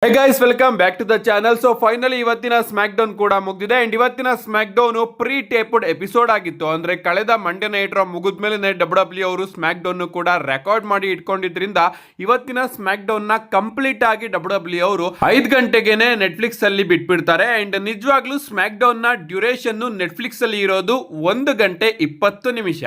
Hey guys, welcome back to the channel. So finally ಇವತ್ತಿನ SmackDown ಕೂಡ ಮುಗಿದಿದೆ. And ಇವತ್ತಿನ SmackDown pretaped episode ಆಗಿತ್ತು. ಅಂದ್ರೆ ಕಳೆದ ಮಂಡೇ ನೈಟ್ ರಾ ಮುಗಿದ್ಮೇಲೆ ಡಬ್ಲ್ಯೂ ಅವರು ಸ್ಮ್ಯಾಕ್ ಡೌನ್ ಕೂಡ ರೆಕಾರ್ಡ್ ಮಾಡಿ ಇಟ್ಕೊಂಡಿದ್ರಿಂದ ಇವತ್ತಿನ ಸ್ಮ್ಯಾಕ್ ಡೌನ್ ನ ಕಂಪ್ಲೀಟ್ ಆಗಿ ಡಬ್ಲ್ಯೂ ಅವರು 5 ಗಂಟೆಗೆನೆ ನೆಟ್ಫ್ಲಿಕ್ಸ್ ಅಲ್ಲಿ ಬಿಟ್ಬಿಡ್ತಾರೆ. ಅಂಡ್ ನಿಜವಾಗ್ಲೂ ಸ್ಮ್ಯಾಕ್ ಡೌನ್ ನ ಡ್ಯೂರೇಷನ್ ನೆಟ್ಫ್ಲಿಕ್ಸ್ ಅಲ್ಲಿ ಇರೋದು 1 ಗಂಟೆ 20 ನಿಮಿಷ.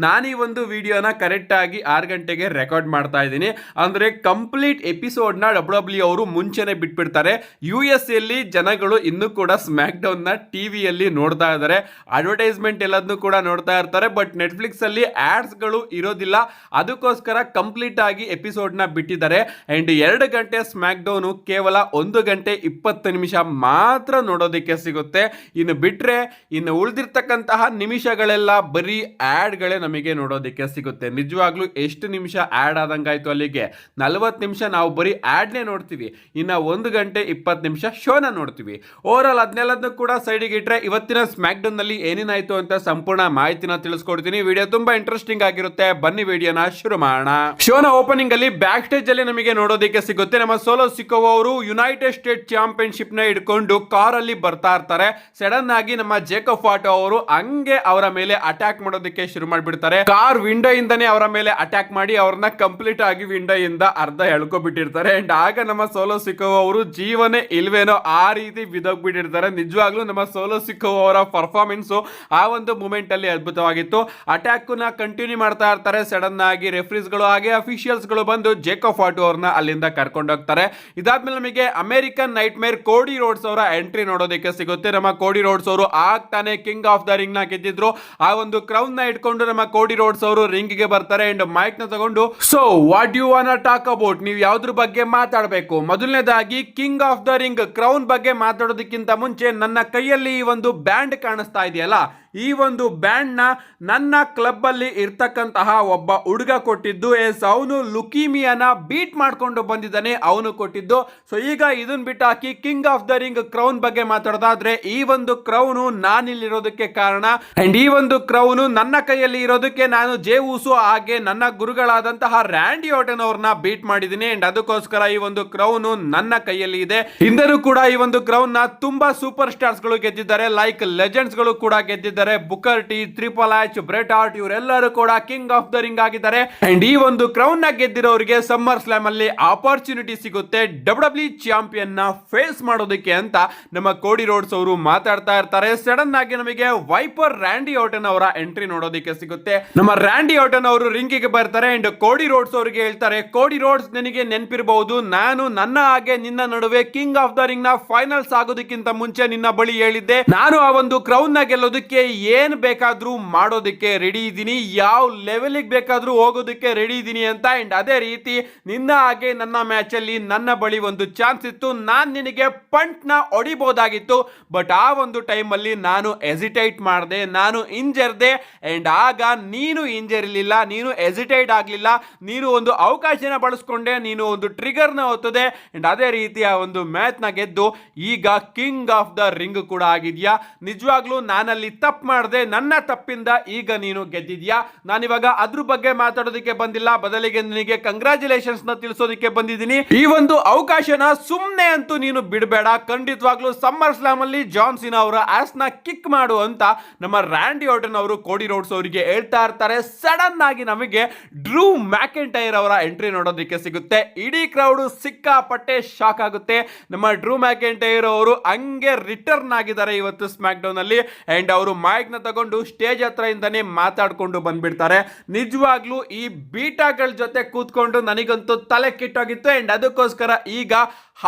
ನಾನು ಈ ಒಂದು ವಿಡಿಯೋನ ಕರೆಕ್ಟ್ ಆಗಿ 6 ಗಂಟೆಗೆ ರೆಕಾರ್ಡ್ ಮಾಡ್ತಾ ಇದ್ದೀನಿ. ಅಂದ್ರೆ ಕಂಪ್ಲೀಟ್ ಎಪಿಸೋಡ್ ನ ಡಬ್ಲ್ಯೂ ಅವರು ಮುಂಚೆ ಬಿಟ್ಬಿಡ್ತಾರೆ. US ಅಲ್ಲಿ ಜನಗಳು ಇನ್ನೂ ಕೂಡ ಸ್ಮ್ಯಾಕ್ ಡೌನ್ ನ ಟಿವಿಯಲ್ಲಿ ನೋಡ್ತಾ ಇದ್ದಾರೆ. ಅಡ್ವರ್ಟೈಸ್ಮೆಂಟ್ ಎಲ್ಲದನ್ನು ಕೂಡ ನೋಡ್ತಾ ಇರ್ತಾರೆ. ಬಟ್ ನೆಟ್ಫ್ಲಿಕ್ಸ್ ಅಲ್ಲಿ ಆಡ್ಸ್ ಗಳು ಇರೋದಿಲ್ಲ. ಅದಕ್ಕೋಸ್ಕರ ಕಂಪ್ಲೀಟ್ ಆಗಿ ಎಪಿಸೋಡ್ ನ ಬಿಟ್ಟಿದ್ದಾರೆ. ಅಂಡ್ 2 ಗಂಟೆ ಸ್ಮ್ಯಾಕ್ ಡೌನ್ ಕೇವಲ 1 ಗಂಟೆ 20 ನಿಮಿಷ ಮಾತ್ರ ನೋಡೋದಕ್ಕೆ ಸಿಗುತ್ತೆ. ಇನ್ನು ಬಿಟ್ರೆ ಇನ್ನು ಉಳಿದಿರ್ತಕ್ಕಂತಹ ನಿಮಿಷಗಳೆಲ್ಲ ಬರೀ ಆಡ್ ಗಳೇ ನಮಗೆ ನೋಡೋದಕ್ಕೆ ಸಿಗುತ್ತೆ. ನಿಜವಾಗ್ಲೂ ಎಷ್ಟು ನಿಮಿಷ ಆಡ್ ಆದಂಗಾಯ್ತು. ಅಲ್ಲಿಗೆ 40 ನಿಮಿಷ ನಾವು ಬರೀ ಆಡ್ನೇ ನೋಡ್ತೀವಿ. ಇನ್ನು 1 ಗಂಟೆ 20 ನಿಮಿಷ ಶೋನ ನೋಡ್ತೀವಿ. ಓವರ್ ಆಲ್ ಅದನ್ನೆಲ್ಲದನ್ನು ಕೂಡ ಸೈಡಿಗೆ ಇಟ್ರೆ ಇವತ್ತಿನ ಸ್ಮ್ಯಾಕ್ ಡೌನ್ ನಲ್ಲಿ ಏನೇನಾಯ್ತು ಅಂತ ಸಂಪೂರ್ಣ ಮಾಹಿತಿನ ತಿಳಿಸ್ಕೊಡ್ತೀನಿ. ವಿಡಿಯೋ ತುಂಬಾ ಇಂಟ್ರೆಸ್ಟಿಂಗ್ ಆಗಿರುತ್ತೆ. ಬನ್ನಿ ವಿಡಿಯೋನ ಶುರು ಮಾಡೋಣ. ಶೋನ ಓಪನಿಂಗ್ ಅಲ್ಲಿ ಬ್ಯಾಕ್ ಸ್ಟೇಜ್ ಅಲ್ಲಿ ನಮಗೆ ನೋಡೋದಕ್ಕೆ ಸಿಗುತ್ತೆ. ನಮ್ಮ ಸೋಲೋ ಸಿಕೋವಾ ಅವರು ಯುನೈಟೆಡ್ ಸ್ಟೇಟ್ ಚಾಂಪಿಯನ್ಶಿಪ್ ನ ಹಿಡ್ಕೊಂಡು ಕಾರ್ ಅಲ್ಲಿ ಬರ್ತಾ ಇರ್ತಾರೆ. ಸಡನ್ ಆಗಿ ನಮ್ಮ ಜೇಕಬ್ ಫಾಟೋ ಅವರು ಹಂಗೆ ಅವರ ಮೇಲೆ ಅಟ್ಯಾಕ್ ಮಾಡೋದಕ್ಕೆ ಶುರು ಮಾಡಿಬಿಡ್ತಾರೆ. ಕಾರ್ ವಿಂಡೋ ಇಂದಾನೆ ಅವರ ಮೇಲೆ ಅಟ್ಯಾಕ್ ಮಾಡಿ ಅವ್ರನ್ನ ಕಂಪ್ಲೀಟ್ ಆಗಿ ವಿಂಡೋ ಇಂದ ಅರ್ಧ ಎಳ್ಕೊಬಿಟ್ಟಿರ್ತಾರೆ. ಅಂಡ್ ಆಗ ನಮ್ಮ ಸೋಲೋ ಸಿಕೋವಾ ಅವರು ಜೀವನೇ ಇಲ್ವೇನೋ ಆ ರೀತಿ ಬಿದ್ದೋಗ್ಬಿಟ್ಟಿರ್ತಾರೆ. ನಿಜವಾಗ್ಲೂ ನಮ್ಮ ಸೋಲೋ ಸಿಕೋವಾ ಅವರ ಪರ್ಫಾರ್ಮೆನ್ಸ್ ಆ ಒಂದು ಮೂಮೆಂಟ್ ಅಲ್ಲಿ ಅದ್ಭುತವಾಗಿತ್ತು. ಅಟ್ಯಾಕ್ ನ ಕಂಟಿನ್ಯೂ ಮಾಡ್ತಾ ಇರ್ತಾರೆ. ಸಡನ್ ಆಗಿ ರೆಫ್ರೀಸ್ ಗಳು ಹಾಗೆ ಅಫಿಷಿಯಲ್ಸ್ ಗಳು ಬಂದು ಜೇಕಬ್ ಫಾಟೋ ಅವ್ರನ್ನ ಅಲ್ಲಿಂದ ಕರ್ಕೊಂಡು ಹೋಗ್ತಾರೆ. ಇದಾದ್ಮೇಲೆ ನಮಗೆ ಅಮೆರಿಕನ್ ನೈಟ್ ಮೇರ್ ಕೋಡಿ ರೋಡ್ಸ್ ಅವರ ಎಂಟ್ರಿ ನೋಡೋದಕ್ಕೆ ಸಿಗುತ್ತೆ. ನಮ್ಮ ಕೋಡಿ ರೋಡ್ಸ್ ಅವರು ಆಗ್ತಾನೆ ಕಿಂಗ್ ಆಫ್ ದ ರಿಂಗ್ ನ ಗೆದ್ದಿದ್ರು. ಆ ಒಂದು ಕ್ರೌನ್ ನ ಇಟ್ಕೊಂಡು ನಮ್ಮ ಕೋಡಿ ರೋಡ್ಸ್ ಅವರು ರಿಂಗ್ ಗೆ ಬರ್ತಾರೆ. ಅಂಡ್ ಮೈಕ್ ನ ತಗೊಂಡು so what you want talk about, ನೀವು ಯಾವ್ದ್ರ ಬಗ್ಗೆ ಮಾತಾಡಬೇಕು? ಮೊದಲನೇದಾಗಿ King of the ring crown ಬಗ್ಗೆ ಮಾತಾಡೋದಕ್ಕಿಂತ ಮುಂಚೆ ನನ್ನ ಕೈಯಲ್ಲಿ ಈ ಒಂದು ಬ್ಯಾಂಡ್ ಕಾಣಿಸ್ತಾ ಇದೆಯಲ್ಲ, ಈ ಒಂದು ಬ್ಯಾಂಡ್ ನ ನನ್ನ ಕ್ಲಬ್ ಅಲ್ಲಿ ಇರ್ತಕ್ಕಂತಹ ಒಬ್ಬ ಹುಡುಗ ಕೊಟ್ಟಿದ್ದು. ಅವನು ಲುಕೀಮಿಯಾನ ಬೀಟ್ ಮಾಡ್ಕೊಂಡು ಬಂದಿದ್ದಾನೆ, ಅವನು ಕೊಟ್ಟಿದ್ದು. ಸೊ ಈಗ ಇದನ್ನ ಬಿಟ್ಟು ಹಾಕಿ king of the ring crown ಬಗ್ಗೆ ಮಾತಾಡೋದಾದ್ರೆ ಈ ಒಂದು ಕ್ರೌನು ನಾನಿಲ್ಲಿರೋದಕ್ಕೆ ಕಾರಣ. ಅಂಡ್ ಈ ಒಂದು ಕ್ರೌನು ನನ್ನ ಕೈಯಲ್ಲಿ ಇರೋದಕ್ಕೆ ನಾನು ಜೇ ಉಸೋ ಹಾಗೆ ನನ್ನ ಗುರುಗಳಾದಂತಹ ರ್ಯಾಂಡಿ ಆರ್ಟನ್ ಅವ್ರನ್ನ ಬೀಟ್ ಮಾಡಿದ್ದೀನಿ. ಅಂಡ್ ಅದಕ್ಕೋಸ್ಕರ ಈ ಒಂದು ಕ್ರೌನು ನನ್ನ ಕೈಯಲ್ಲಿ ಇದೆ. ಹಿಂದೆನೂ ಕೂಡ ಈ ಒಂದು ಕ್ರೌನ್ ನ ತುಂಬಾ ಸೂಪರ್ ಸ್ಟಾರ್ಸ್ ಗಳು ಗೆದ್ದಿದ್ದಾರೆ. ಲೈಕ್ ಲೆಜೆಂಡ್ಸ್ ಗಳು ಕೂಡ ಗೆದ್ದಿದ್ದಾರೆ. Booker T, triple H, Bret Hart ಇವರೆಲ್ಲರೂ ಕೂಡ ಕಿಂಗ್ ಆಫ್ ದ ರಿಂಗ್ ಆಗಿದ್ದಾರೆ. ಅಂಡ್ ಈ ಒಂದು ಕ್ರೌನ್ ನ ಗೆದ್ದಿರೋರಿಗೆ ಸಮ್ಮರ್ ಸ್ಲಾಮ್ ಅಲ್ಲಿ ಆಪರ್ಚುನಿಟಿ ಸಿಗುತ್ತೆ ಡಬ್ಲ್ಯೂ ಚಾಂಪಿಯನ್ ನ ಫೇಸ್ ಮಾಡೋದಕ್ಕೆ ಅಂತ ನಮ್ಮ ಕೋಡಿ ರೋಡ್ಸ್ ಅವರು ಮಾತಾಡ್ತಾ ಇರ್ತಾರೆ. ಸಡನ್ ಆಗಿ ನಮಗೆ ವೈಪರ್ ರ್ಯಾಂಡಿ ಆರ್ಟನ್ ಅವರ ಎಂಟ್ರಿ ನೋಡೋದಕ್ಕೆ ಸಿಗುತ್ತೆ. ನಮ್ಮ ರ್ಯಾಂಡಿ ಆರ್ಟನ್ ಅವರು ರಿಂಗ್ ಗೆ ಬರ್ತಾರೆ. ಅಂಡ್ ಕೋಡಿ ರೋಡ್ಸ್ ಅವರಿಗೆ ಹೇಳ್ತಾರೆ, ಕೋಡಿ ರೋಡ್ಸ್ ನಿನಗೆ ನೆನಪಿರಬಹುದು, ನಾನು ನನ್ನ ಹಾಗೆ ನಿನ್ನ ನಡುವೆ ಕಿಂಗ್ ಆಫ್ ದ ರಿಂಗ್ ನ ಫೈನಲ್ಸ್ ಆಗೋದಕ್ಕಿಂತ ಮುಂಚೆ ನಿನ್ನ ಬಳಿ ಹೇಳಿದ್ದೆ, ನಾನು ಆ ಒಂದು ಕ್ರೌನ್ ನ ಗೆಲ್ಲೋದಕ್ಕೆ ಏನ್ ಬೇಕಾದ್ರೂ ಮಾಡೋದಕ್ಕೆ ರೆಡಿ ಇದ್ದೀನಿ, ಯಾವ ಲೆವೆಲ್ ಬೇಕಾದ್ರೂ ಹೋಗೋದಕ್ಕೆ ರೆಡಿ ಇದ್ದೀನಿ ಅಂತ. ಅಂಡ್ ಅದೇ ರೀತಿ ನಿನ್ನ ಹಾಗೆ ನನ್ನ ಮ್ಯಾಚ್ ಅಲ್ಲಿ ನನ್ನ ಬಳಿ ಒಂದು ಚಾನ್ಸ್ ಇತ್ತು, ನಾನ್ ನಿನಗೆ ಪಂಟ್ ನ ಹೊಡಿಬಹುದಾಗಿತ್ತು. ಬಟ್ ಆ ಒಂದು ಟೈಮ್ ಅಲ್ಲಿ ನಾನು ಎಸಿಟೇಟ್ ಮಾಡಿದೆ, ನಾನು ಇಂಜರ್ದೆ. ಅಂಡ್ ಆಗ ನೀನು ಇಂಜರ್ ಇರಲಿಲ್ಲ, ನೀನು ಎಸಿಟೇಟ್ ಆಗ್ಲಿಲ್ಲ, ನೀನು ಒಂದು ಅವಕಾಶನ ಬಳಸ್ಕೊಂಡೆ, ನೀನು ಒಂದು ಟ್ರಿಗರ್ ನ ಹೊತ್ತದೆ. ಅಂಡ್ ಅದೇ ರೀತಿ ಆ ಒಂದು ಮ್ಯಾಚ್ ನ ಗೆದ್ದು ಈಗ ಕಿಂಗ್ ಆಫ್ ದ ರಿಂಗ್ ಕೂಡ ಆಗಿದ್ಯಾ. ನಿಜವಾಗ್ಲೂ ನಾನಲ್ಲಿ ತಪ್ಪು ಮಾಡಿದೆ, ನನ್ನ ತಪ್ಪಿಂದ ಈಗ ನೀನು ಗೆದ್ದಿದ್ಯಾ. ನಾನಿವಾಗ ಅದ್ರ ಬಗ್ಗೆ ಮಾತಾಡೋದಕ್ಕೆ ಬಂದಿಲ್ಲ, ಬದಲಿಗೆ ನಿನಗೆ ಕಂಗ್ರಾಚುಲೇಷನ್ಸ್ ನ ತಿಳಿಸೋದಕ್ಕೆ ಬಂದಿದ್ದೀನಿ. ಈ ಒಂದು ಅವಕಾಶನ ಸುಮ್ಮನೆ ಅಂತೂ ನೀನು ಬಿಡಬೇಡ. ಖಂಡಿತವಾಗ್ಲೂ ಸಮ್ಮರ್ ಸ್ಲಾಮ್ ಅಲ್ಲಿ ಜಾನ್ ಸಿನಾ ಅವರ ಆಸ್ ನ ಕಿಕ್ ಮಾಡು ಅಂತ ನಮ್ಮ ರ್ಯಾಂಡಿ ಆರ್ಟನ್ ಅವರು ಕೋಡಿ ರೋಡ್ಸ್ ಅವರಿಗೆ ಹೇಳ್ತಾ ಇರ್ತಾರೆ. ಸಡನ್ ಆಗಿ ನಮಗೆ ಡ್ರೂ ಮ್ಯಾಕೆಂಟೈರ್ ಅವರ ಎಂಟ್ರಿ ನೋಡೋದಕ್ಕೆ ಸಿಗುತ್ತೆ. ಇಡೀ ಕ್ರೌಡ್ ಸಿಕ್ಕಾಪಟ್ಟೆ ಶಾಕ್ ಆಗುತ್ತೆ. ನಮ್ಮ ಡ್ರೂ ಮ್ಯಾಕೆಂಟೈರ್ ಅವರು ಹಂಗೆ ರಿಟರ್ನ್ ಆಗಿದ್ದಾರೆ ಇವತ್ತು ಸ್ಮ್ಯಾಕ್ ಡೌನ್ ಅಲ್ಲಿ. ಅಂಡ್ ಅವರು ಮೈಕ್ ನ ತಗೊಂಡು ಸ್ಟೇಜ್ ಹತ್ರ ಇಂದಾನೆ ಮಾತಾಡ್ಕೊಂಡು ಬಂದ್ಬಿಡ್ತಾರೆ. ನಿಜವಾಗ್ಲೂ ಈ ಬೀಟಾಗಳ ಜೊತೆ ಕೂತ್ಕೊಂಡು ನನಗಂತೂ ತಲೆ ಕೆಟ್ಟೋಗಿತ್ತು. ಅಂಡ್ ಅದಕ್ಕೋಸ್ಕರ ಈಗ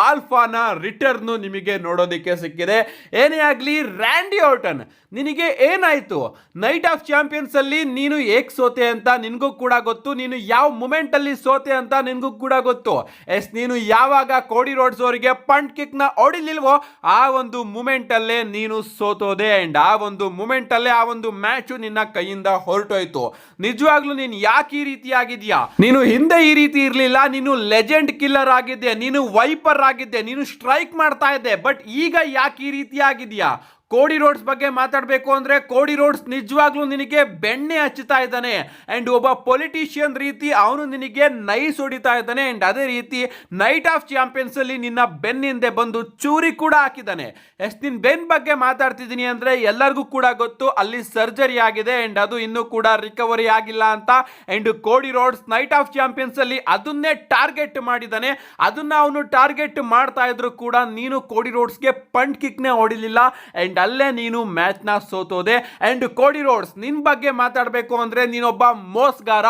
ಆಲ್ಫಾನ ರಿಟರ್ನ್ ನಿಮಗೆ ನೋಡೋದಕ್ಕೆ ಸಿಕ್ಕಿದೆ. ಏನೇ ಆಗ್ಲಿ ರ್ಯಾಂಡಿ ಆರ್ಟನ್, ನಿನಗೆ ಏನಾಯ್ತು? ನೈಟ್ ಆಫ್ ಚಾಂಪಿಯನ್ಸ್ ಅಲ್ಲಿ ನೀನು ಏಕ್ ಸೋತೆ ಅಂತ ನಿನ್ಗೂ ಕೂಡ ಗೊತ್ತು, ನೀನು ಯಾವ ಮೂಮೆಂಟ್ ಅಲ್ಲಿ ಸೋತೆ ಅಂತ ನಿನ್ಗೂ ಕೂಡ ಗೊತ್ತು. ನೀನು ಯಾವಾಗ ಕೋಡಿ ರೋಡ್ಸ್ ಅವರಿಗೆ ಪಂಟ್ ಕಿಕ್ ನ ಹೊಡಿಲಿಲ್ವೋ ಆ ಒಂದು ಮೂಮೆಂಟ್ ಅಲ್ಲೇ ನೀನು ಸೋತೋದೆ. ಅಂಡ್ ಆ ಒಂದು ಮೂಮೆಂಟ್ ಅಲ್ಲೇ ಆ ಒಂದು ಮ್ಯಾಚ್ ನಿನ್ನ ಕೈಯಿಂದ ಹೊರಟೋಯ್ತು. ನಿಜವಾಗ್ಲೂ ನೀನು ಯಾಕೆ ಈ ರೀತಿ ಆಗಿದ್ಯಾ? ನೀನು ಹಿಂದೆ ಈ ರೀತಿ ಇರ್ಲಿಲ್ಲ, ನೀನು ಲೆಜೆಂಡ್ ಕಿಲ್ಲರ್ ಆಗಿದ್ದೆ, ನೀನು ವೈಪರ್ ಆಗಿದ್ದೆ, ನೀನು ಸ್ಟ್ರೈಕ್ ಮಾಡ್ತಾ ಇದ್ದೆ. ಬಟ್ ಈಗ ಯಾಕೆ ಈ ರೀತಿ ಆಗಿದ್ಯಾ? ಕೋಡಿ ರೋಡ್ಸ್ ಬಗ್ಗೆ ಮಾತಾಡಬೇಕು ಅಂದ್ರೆ ಕೋಡಿ ರೋಡ್ಸ್ ನಿಜವಾಗ್ಲೂ ನಿನಗೆ ಬೆಣ್ಣೆ ಹಚ್ಚುತ್ತಾ ಇದ್ದಾನೆ. ಅಂಡ್ ಒಬ್ಬ ಪೊಲಿಟಿಷಿಯನ್ ರೀತಿ ಅವನು ನಿನಗೆ ನೈಸ್ ಹೊಡಿತಾ ಇದ್ದಾನೆ. ಅಂಡ್ ಅದೇ ರೀತಿ ನೈಟ್ ಆಫ್ ಚಾಂಪಿಯನ್ಸ್ ಅಲ್ಲಿ ನಿನ್ನ ಬೆನ್ನಿಂದೆ ಬಂದು ಚೂರಿ ಕೂಡ ಹಾಕಿದ್ದಾನೆ. ನಿನ್ ಬೆನ್ ಬಗ್ಗೆ ಮಾತಾಡ್ತಿದ್ದೀನಿ ಅಂದ್ರೆ ಎಲ್ಲರಿಗೂ ಕೂಡ ಗೊತ್ತು, ಅಲ್ಲಿ ಸರ್ಜರಿ ಆಗಿದೆ ಅಂಡ್ ಅದು ಇನ್ನೂ ಕೂಡ ರಿಕವರಿ ಆಗಿಲ್ಲ ಅಂತ. And Kodi roads knight of champions ಅಲ್ಲಿ ಅದನ್ನೇ ಟಾರ್ಗೆಟ್ ಮಾಡಿದ್ದಾನೆ. ಅದನ್ನ ಅವನು ಟಾರ್ಗೆಟ್ ಮಾಡ್ತಾ ಇದ್ರು ಕೂಡ ನೀನು ಕೋಡಿ ರೋಡ್ಸ್ಗೆ ಪಂಟ್ ಕಿಕ್ನೇ ಹೊಡಿಲಿಲ್ಲ ಅಂಡ್ ಅಲ್ಲೇ ನೀನು ಮ್ಯಾಚ್ ನ ಸೋತೋದೆ. ಅಂಡ್ ಕೋಡಿ ರೋಡ್ಸ್ ನಿನ್ ಬಗ್ಗೆ ಮಾತಾಡಬೇಕು ಅಂದ್ರೆ ನೀನೊಬ್ಬ ಮೋಸಗಾರ.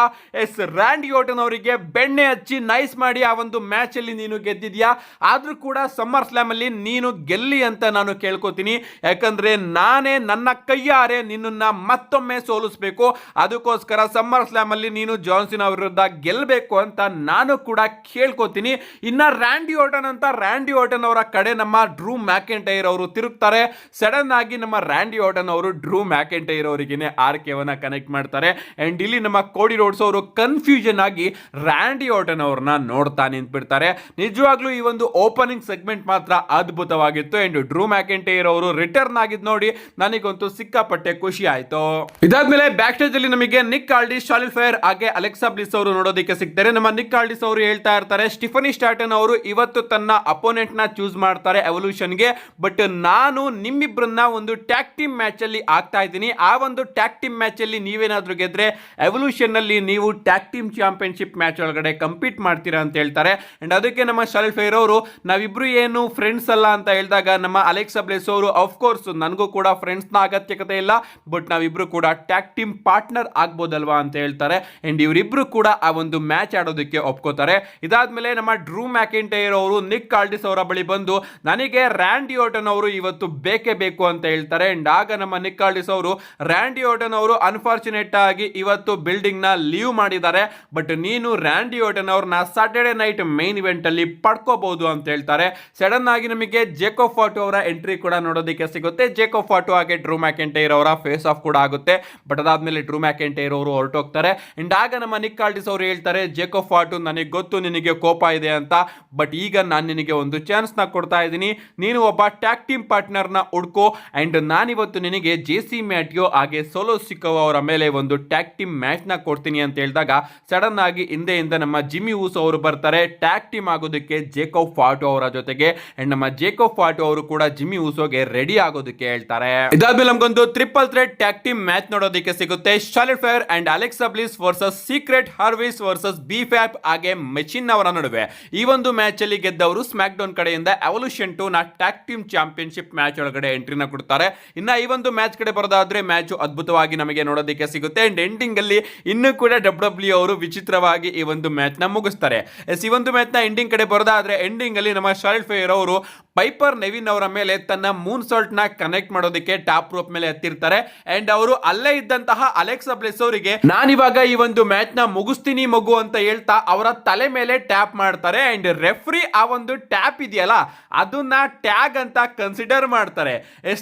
ರ್ಯಾಂಡಿ ಆರ್ಟನ್ ಅವರಿಗೆ ಬೆಣ್ಣೆ ಹಚ್ಚಿ ನೈಸ್ ಮಾಡಿ ಆ ಒಂದು ಮ್ಯಾಚ್ ಅಲ್ಲಿ ನೀನು ಗೆದ್ದಿದ್ಯಾ. ಆದ್ರೂ ಕೂಡ ಸಮ್ಮರ್ ಸ್ಲಾಮ್ ಅಲ್ಲಿ ನೀನು ಗೆಲ್ಲಿ ಅಂತ ನಾನು ಕೇಳ್ಕೊತೀನಿ. ಯಾಕಂದ್ರೆ ನಾನೇ ನನ್ನ ಕೈಯಾರೆ ನಿನ್ನನ್ನ ಮತ್ತೊಮ್ಮೆ ಸೋಲಿಸಬೇಕು. ಅದಕ್ಕೋಸ್ಕರ ಸಮ್ಮರ್ ಸ್ಲಾಮ್ ಅಲ್ಲಿ ನೀನು ಜಾನ್ಸನ್ ಅವರ ವಿರುದ್ಧ ಗೆಲ್ಲಬೇಕು ಅಂತ ನಾನು ಕೂಡ ಕೇಳ್ಕೊತೀನಿ. ಇನ್ನ ರ್ಯಾಂಡಿ ಆರ್ಟನ್ ಅವರ ಕಡೆ ನಮ್ಮ ಡ್ರೂ ಮ್ಯಾಕೆಂಟೈರ್ ಅವರು ತಿರುಗ್ತಾರೆ. ಸಡನ್ ಆಗಿ ನಮ್ಮ ರ್ಯಾಂಡಿ ಆರ್ಟನ್ ಅವರು ಡ್ರೂ ಮ್ಯಾಕೆಂಟೈರ್ ಅವರಿಗೆ ಆರ್ಕೆವನ್ನ ಕನೆಕ್ಟ್ ಮಾಡ್ತಾರೆ. ಅಂಡ್ ಇಲ್ಲಿ ನಮ್ಮ ಕೋಡಿ ರೋಡ್ಸ್ ಅವರು ಕನ್ಫ್ಯೂಷನ್ ಆಗಿ ರ್ಯಾಂಡಿ ಆರ್ಟನ್ ಅವ್ರನ್ನ ನೋಡ್ತಾ ನಿಂತ್ಬಿಡ್ತಾರೆ. ನಿಜವಾಗ್ಲೂ ಈ ಒಂದು ಓಪನಿಂಗ್ ಸೆಗ್ಮೆಂಟ್ ಮಾತ್ರ ಅದ್ಭುತವಾಗಿತ್ತು. ಅಂಡ್ ಡ್ರೂ ಮ್ಯಾಕೆಂಟೈರ್ ಅವರು ರಿಟರ್ನ್ ಆಗಿದ್ ನೋಡಿ ನನಗಂತೂ ಸಿಕ್ಕಾಪಟ್ಟೆ ಖುಷಿ ಆಯ್ತು. ಇದಾದ್ಮೇಲೆ ಬ್ಯಾಕ್ ಸ್ಟೇಜ್ ಅಲ್ಲಿ ನಮಗೆ ನಿಕ್ ಆಲ್ಡಿಸ್, ಶಾರ್ಲೆಟ್ ಫ್ಲೇರ್ ಹಾಗೆ ಅಲೆಕ್ಸಾ ಬ್ಲಿಸ್ ಅವರು ನೋಡೋದಕ್ಕೆ ಸಿಗ್ತಾರೆ. ನಮ್ಮ ನಿಕ್ ಆಲ್ಡಿಸ್ ಅವರು ಹೇಳ್ತಾ ಇರ್ತಾರೆ, ಸ್ಟಿಫನಿ ಸ್ಟಾರ್ಟನ್ ಅವರು ಇವತ್ತು ತನ್ನ ಅಪೋನೆಂಟ್ ನ ಚೂಸ್ ಮಾಡ್ತಾರೆ ಎವಲ್ಯೂಷನ್ ಗೆ. ಬಟ್ ನಾನು ನಿಮ್ಮಿಬ್ಬರನ್ನ ಒಂದು ಟ್ಯಾಗ್ ಟೀಮ್ ಮ್ಯಾಚ್ ಅಲ್ಲಿ ಆಗ್ತಾ ಇದ್ದೀನಿ. ಆ ಒಂದು ಟ್ಯಾಗ್ ಟೀಮ್ ಮ್ಯಾಚ್ ಅಲ್ಲಿ ನೀವೇನಾದ್ರೂ ಗೆದ್ರೆ ಎವಲ್ಯೂಷನ್ ಅಲ್ಲಿ ನೀವು ಟ್ಯಾಗ್ ಟೀಮ್ ಚಾಂಪಿಯನ್ಶಿಪ್ ಮ್ಯಾಚ್ ಒಳಗಡೆ ಕಂಪೀಟ್ ಮಾಡ್ತೀರಾ ಅಂತ ಹೇಳ್ತಾರೆ. ಅಂಡ್ ಅದಕ್ಕೆ ನಮ್ಮ ಶಾರ್ಲೆಟ್ ಫ್ಲೇರ್ ಅವರು ನಾವಿಬ್ರು ಏನು ಫ್ರೆಂಡ್ಸ್ ಅಲ್ಲ ಅಂತ ಹೇಳಿದಾಗ ನಮ್ಮ ಅಲೆಕ್ಸಾ ಬ್ಲಿಸ್ ಅವರು ಆಫ್ಕೋರ್ಸ್ ನನಗೂ ಕೂಡ ಫ್ರೆಂಡ್ಸ್ ನ ಅಗತ್ಯತೆ ಇಲ್ಲ, ಬಟ್ ನಾವಿಬ್ರು ಕೂಡ ಟ್ಯಾಗ್ ಟೀಮ್ ಪಾರ್ಟ್ನರ್ ಆಗ್ಬೋದಲ್ವಾ ಅಂತ ಹೇಳ್ತಾರೆ. ಅಂಡ್ ಇವರಿಬ್ರು ಕೂಡ ಆ ಒಂದು ಮ್ಯಾಚ್ ಆಡೋದಕ್ಕೆ ಒಪ್ಕೋತಾರೆ. ಇದಾದ್ಮೇಲೆ ನಮ್ಮ ಡ್ರೂ ಮ್ಯಾಕೆಂಟೈರ್ ಅವರು ನಿಕ್ ಆಲ್ಡಿಸ್ ಅವರ ಬಳಿ ಬಂದು ನನಗೆ ರ್ಯಾಂಡಿ ಆರ್ಟನ್ ಅವರು ಇವತ್ತು ಬೇಕೇ ಬೇಕು ಅಂತ ಹೇಳ್ತಾರೆ. ಅಂಡ್ ಆಗ ನಮ್ಮ ನಿಕ್ ಆಲ್ಡಿಸ್ ಅವರು ರ್ಯಾಂಡಿ ಆರ್ಟನ್ ಅವರು ಅನ್ಫಾರ್ಚುನೇಟ್ ಆಗಿ ಇವತ್ತು ಬಿಲ್ಡಿಂಗ್ ನ ಲೀವ್ ಮಾಡಿದ್ದಾರೆ, ಬಟ್ ನೀನು ರ್ಯಾಂಡಿ ಆರ್ಟನ್ ಅವ್ರನ್ನ ಸಾಟರ್ಡೆ ನೈಟ್ ಮೈನ್ ಇವೆಂಟ್ ಅಲ್ಲಿ ಪಡ್ಕೋಬಹುದು ಅಂತ ಹೇಳ್ತಾರೆ. ಸಡನ್ ಆಗಿ ನಮಗೆ ಜೇಕೋಬ್ ಫಾಟು ಅವರ ಎಂಟ್ರಿ ಕೂಡ ನೋಡೋದಕ್ಕೆ ಸಿಗುತ್ತೆ. ಜೇಕೋಬ್ ಫಾಟು ಹಾಗೆ ಡ್ರೂ ಮ್ಯಾಕೆಂಟೈರ್ ಅವರ ಫೇಸ್ ಆಫ್ ಕೂಡ ಆಗುತ್ತೆ. ಬಟ್ ಅದಾದ್ಮೇಲೆ ಡ್ರೂ ಮ್ಯಾಕೆಂಟೈರ್ ಅವರು ಹೊರಟೋಗ್ತಾರೆ. ಅಂಡ್ ಆಗ ನಮ್ಮ ನಿಕ್ ಆಲ್ಡಿಸ್ ಅವರು ಹೇಳ್ತಾರೆ, ಜೇಕೋಬ್ ಫಾಟು ನನಗೆ ಗೊತ್ತು ನಿನಗೆ ಕೋಪ ಇದೆ ಅಂತ, ಬಟ್ ಈಗ ನಾನು ನಿನಗೆ ಒಂದು ಚಾನ್ಸ್ ನ ಕೊಡ್ತಾ ಇದ್ದೀನಿ. ನೀನು ಒಬ್ಬ ಟ್ಯಾಗ್ ಟೀಮ್ ಪಾರ್ಟ್ನರ್ ನ ಹುಡ್ಕೋ. ಅಂಡ್ ನಾನಿವತ್ತು ನಿನಗೆ ಜೆಸಿ ಮ್ಯಾಟಿಯೋ ಹಾಗೆ ಸೋಲೋ ಸಿಕೋವಾ ಅವರ ಮೇಲೆ ಒಂದು ಟ್ಯಾಗ್ ಟೀಮ್ ಮ್ಯಾಚ್ ನ ಕೊಡ್ತೀನಿ ಅಂತ ಹೇಳಿದಾಗ ಸಡನ್ ಆಗಿ ಹಿಂದೆಯಿಂದ ನಮ್ಮ ಜಿಮ್ಮಿ ಊಸೋ ಅವರು ಬರ್ತಾರೆ ಟ್ಯಾಗ್ ಟೀಮ್ ಆಗೋದಕ್ಕೆ ಜೇಕೋಬ್ ಫಾಟು ಅವರ ಜೊತೆಗೆ. ಅಂಡ್ ನಮ್ಮ ಜೇಕೋಬ್ ಫಾಟು ಅವರು ಕೂಡ ಜಿಮ್ಮಿ ಊಸೋಗೆ ರೆಡಿ ಆಗೋದಕ್ಕೆ ಹೇಳ್ತಾರೆ. ಇದಾದ್ಮೇಲೆ ನಮಗೊಂದು triple threat tag team match ನೋಡೋದಕ್ಕೆ ಸಿಗುತ್ತೆ. Charlotte Flair and Alexa Bliss versus ಸೀಕ್ರೆಟ್ ಹಾರ್ವಿಸ್ ವರ್ಸಸ್ ಬಿಫ್ಯಾಪ್ ಹಾಗೆ ಮೆಚಿನ್ ಅವರ ನಡುವೆ. ಈ ಒಂದು ಮ್ಯಾಚ್ ಅಲ್ಲಿ ಗೆದ್ದವರು ಸ್ಮ್ಯಾಕ್ ಡೌನ್ ಕಡೆಯಿಂದ ಎವಲ್ಯೂಷನ್ 2 ನ ಟ್ಯಾಗ್ ಟೀಮ್ ಚಾಂಪಿಯನ್ಶಿಪ್ ಮ್ಯಾಚ್ ಒಳಗಡೆ ಎಂಟ್ರಿನ ಕೊಡ್ತಾರೆ. ಇನ್ನ ಈ ಒಂದು ಮ್ಯಾಚ್ ಕಡೆ ಬರೋದಾದ್ರೆ ಮ್ಯಾಚ್ ಅದ್ಭುತವಾಗಿ ನಮಗೆ ನೋಡೋದಕ್ಕೆ ಸಿಗುತ್ತೆ. ಅಂಡ್ ಎಂಡಿಂಗ್ ಅಲ್ಲಿ ಇನ್ನೂ ಕೂಡ ಡಬ್ಲ್ಯೂ ಅವರು ವಿಚಿತ್ರವಾಗಿ ಈ ಒಂದು ಮ್ಯಾಚ್ ನ ಮುಗಿಸ್ತಾರೆ. ಈ ಒಂದು ಮ್ಯಾಚ್ ನ ಎಂಡಿಂಗ್ ಕಡೆ ಬರೋದಾದ್ರೆ ಎಂಡಿಂಗ್ ಅಲ್ಲಿ ನಮ್ಮ ಶಾರ್ಲೆಟ್ ಫ್ಲೇರ್ ಅವರು ಪೈಪರ್ ನೆವಿನ್ ಅವರ ಮೇಲೆ ತನ್ನ ಮೂನ್ ಸಾಲ್ಟ್ ನ ಕನೆಕ್ಟ್ ಮಾಡೋದಕ್ಕೆ ಟಾಪ್ ರೋಪ್ ಮೇಲೆ ಹತ್ತಿರ್ತಾರೆ. ಅಂಡ್ ಅವರು ಅಲ್ಲೇ ಇದ್ದಂತಹ ಅಲೆಕ್ಸಾ ಬ್ಲಿಸ್ ಅವರಿಗೆ ನಾನಿವಾಗ ಈ ಒಂದು ಮ್ಯಾಚ್ ನ ಮುಗಿಸ್ತೀನಿ ಮಗು ಅಂತ ಹೇಳ್ತಾ ಅವರ ತಲೆ ಮೇಲೆ ಟ್ಯಾಪ್ ಮಾಡ್ತಾರೆ. ಅಂಡ್ ರೆಫ್ರಿ ಆ ಒಂದು ಟ್ಯಾಪ್ ಇದೆಯಲ್ಲ ಅದನ್ನ ಟ್ಯಾಗ್ ಅಂತ ಕನ್ಸಿಡರ್ ಮಾಡ್ತಾರೆ.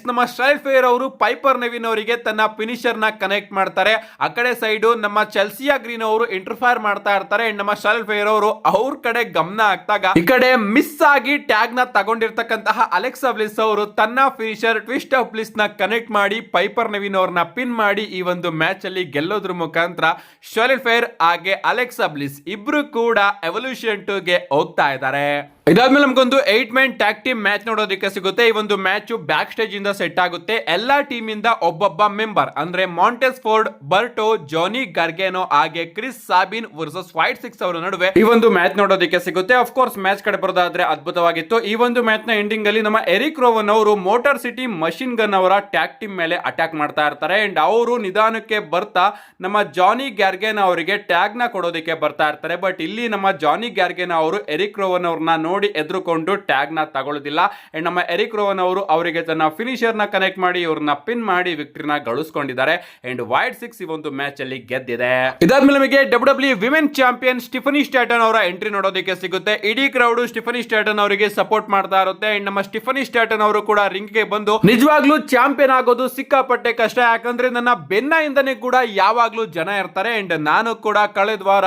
ನಮ್ಮ ಶಾರ್ಲೆಟ್ ಫ್ಲೇರ್ ಅವರು ಪೈಪರ್ ನೆವಿನ್ ಅವರಿಗೆ ತನ್ನ ಫಿನಿಶರ್ ನ ಕನೆಕ್ಟ್ ಮಾಡ್ತಾರೆ. ಆ ಕಡೆ ಸೈಡ್ ನಮ್ಮ ಚೆಲ್ಸಿಯಾ ಗ್ರೀನ್ ಅವರು ಇಂಟರ್ಫೈರ್ ಮಾಡ್ತಾ ಇರ್ತಾರೆ. ಅಂಡ್ ನಮ್ಮ ಶಾರ್ಲೆಟ್ ಫ್ಲೇರ್ ಅವರು ಅವ್ರ ಕಡೆ ಗಮನ ಹಾಕ್ತಾಗ ಈ ಕಡೆ ಮಿಸ್ ಆಗಿ ಟ್ಯಾಗ್ ನ ತಗೊಂಡಿರ್ತಕ್ಕಂತಹ ಅಲೆಕ್ಸಾ ಬ್ಲಿಸ್ ಅವರು ತನ್ನ ಫಿನಿಶರ್ ಟ್ವಿಸ್ಟ್ ಆಫ್ ಬ್ಲಿಸ್ ನ ಕನೆಕ್ಟ್ ಮಾಡಿ ಪೈಪರ್ ನೆವಿನ್ ಅವ್ರನ್ನ ಪಿನ್ ಮಾಡಿ ಈ ಒಂದು ಮ್ಯಾಚ್ ಅಲ್ಲಿ ಗೆಲ್ಲೋದ್ರ ಮುಖಾಂತರ ಶಾರ್ಲೆಟ್ ಫ್ಲೇರ್ ಹಾಗೆ ಅಲೆಕ್ಸಾ ಬ್ಲಿಸ್ ಇಬ್ರು ಕೂಡ ಎವಲ್ಯೂಷನ್ 2 ಗೆ ಹೋಗ್ತಾ ಇದ್ದಾರೆ. ಇದಾದ್ಮೇಲೆ ನಮಗೊಂದು 8 ಮ್ಯಾನ್ ಟ್ಯಾಗ್ ಟೀಮ್ ಮ್ಯಾಚ್ ನೋಡೋದಕ್ಕೆ ಸಿಗುತ್ತೆ. ಈ ಒಂದು ಮ್ಯಾಚ್ ಬ್ಯಾಕ್ ಸ್ಟೇಜ್ ಇಂದ ಸೆಟ್ ಆಗುತ್ತೆ. ಎಲ್ಲಾ ಟೀಮ್ ಇಂದ ಒಬ್ಬೊಬ್ಬ ಮೆಂಬರ್ ಅಂದ್ರೆ ಮಾಂಟೆಸ್ ಫೋರ್ಡ್, ಬರ್ಟೋ, ಜಾನಿ ಗಾರ್ಗೆನೋ ಹಾಗೆ ಕ್ರಿಸ್ ಸಾಬಿನ್ ವರ್ಸಸ್ ವೈಟ್ 6 ಅವರ ನಡುವೆ ಈ ಒಂದು ಮ್ಯಾಚ್ ನೋಡೋದಕ್ಕೆ ಸಿಗುತ್ತೆ. ಆಫ್ ಕೋರ್ಸ್ ಮ್ಯಾಚ್ ಕಡೆ ಬರೋದಾದ್ರೆ ಅದ್ಭುತವಾಗಿತ್ತು. ಈ ಒಂದು ಮ್ಯಾಚ್ ನ ಎಂಡಿಂಗ್ ಅಲ್ಲಿ ನಮ್ಮ ಎರಿಕ್ ರೋವನ್ ಅವರು ಮೋಟಾರ್ ಸಿಟಿ ಮಷಿನ್ ಗನ್ ಅವರ ಟ್ಯಾಗ್ ಟೀಮ್ ಮೇಲೆ ಅಟ್ಯಾಕ್ ಮಾಡ್ತಾ ಇರ್ತಾರೆ. ಅಂಡ್ ಅವರು ನಿಧಾನಕ್ಕೆ ಬರ್ತಾ ನಮ್ಮ ಜಾನಿ ಗ್ಯಾರ್ಗೆನೋ ಅವರಿಗೆ ಟ್ಯಾಗ್ ನ ಕೊಡೋದಕ್ಕೆ ಬರ್ತಾ ಇರ್ತಾರೆ. ಬಟ್ ಇಲ್ಲಿ ನಮ್ಮ ಜಾನಿ ಗ್ಯಾರ್ಗೆನೋ ಅವರು ಎರಿಕ್ ರೋವನ್ ಅವ್ರನ್ನ ನೋಡಿ ಎದುರುಕೊಂಡು ಟ್ಯಾಗ್ ನ ತಗೊಳ್ಳೋದಿಲ್ಲ. ಅಂಡ್ ನಮ್ಮ ಎರಿಕ್ ರೋವನ್ ಅವರು ಅವರಿಗೆ ತನ್ನ ಫಿನಿಶರ್ ನ ಕನೆಕ್ಟ್ ಮಾಡಿ ಇವ್ರನ್ನ ಪಿನ್ ಮಾಡಿ ವಿಕ್ಟರಿನ ಗಳಿಸಿಕೊಂಡಿದ್ದಾರೆ. ಅಂಡ್ ವೈಟ್ 6 ಈ ಒಂದು ಮ್ಯಾಚ್ ಅಲ್ಲಿ ಗೆದ್ದಿದೆ. ಇದಾದ್ಮೇಲೆ ನಮಗೆ ಡಬ್ಲ್ಯೂ ವಿಮೆನ್ ಚಾಂಪಿಯನ್ ಸ್ಟಿಫನಿ ಸ್ಟಾರ್ಟನ್ ಅವರ ಎಂಟ್ರಿ ನೋಡೋದಕ್ಕೆ ಸಿಗುತ್ತೆ. ಇಡೀ ಕ್ರೌಡ್ ಸ್ಟಿಫನಿ ಸ್ಟಾರ್ಟನ್ ಅವರಿಗೆ ಸಪೋರ್ಟ್ ಮಾಡ್ತಾ ಇರುತ್ತೆ. ಅಂಡ್ ನಮ್ಮ ಸ್ಟಿಫನಿ ಸ್ಟಾರ್ಟನ್ ಅವರು ಕೂಡ ರಿಂಗ್ ಗೆ ಬಂದು ನಿಜವಾಗ್ಲೂ ಚಾಂಪಿಯನ್ ಆಗೋದು ಸಿಕ್ಕಾಪಟ್ಟೆ ಕಷ್ಟ, ಯಾಕಂದ್ರೆ ನನ್ನ ಬೆನ್ನ ಇಂದನೇ ಕೂಡ ಯಾವಾಗ್ಲೂ ಜನ ಇರ್ತಾರೆ. ಅಂಡ್ ನಾನು ಕೂಡ ಕಳೆದ ವಾರ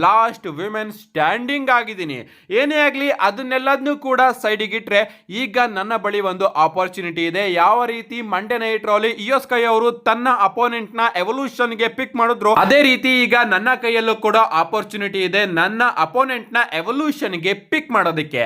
ಲಾಸ್ಟ್ ವಿಮೆನ್ ಸ್ಟ್ಯಾಂಡಿಂಗ್ ಆಗಿದ್ದೀನಿ. ಏನೇ ಆಗ್ಲಿ ಅದನ್ನೆಲ್ಲದನ್ನು ಕೂಡ ಸೈಡಿಗೆ ಇಟ್ರೆ ಈಗ ನನ್ನ ಬಳಿ ಒಂದು ಆಪರ್ಚುನಿಟಿ ಇದೆ. ಯಾವ ರೀತಿ ಮಂಡೇ ನೈಟ್ ರಲ್ಲಿ ಇಯೋ ಸ್ಕೈ ಅವರು ತನ್ನ ಅಪೋನೆಂಟ್ ನ ಎವಲ್ಯೂಷನ್ ಗೆ ಪಿಕ್ ಮಾಡಿದ್ರು, ಅದೇ ರೀತಿ ಈಗ ನನ್ನ ಕೈಯಲ್ಲೂ ಕೂಡ ಆಪರ್ಚುನಿಟಿ ಇದೆ ನನ್ನ ಅಪೋನೆಂಟ್ ನ ಎವಲ್ಯೂಷನ್ ಗೆ ಪಿಕ್ ಮಾಡೋದಕ್ಕೆ.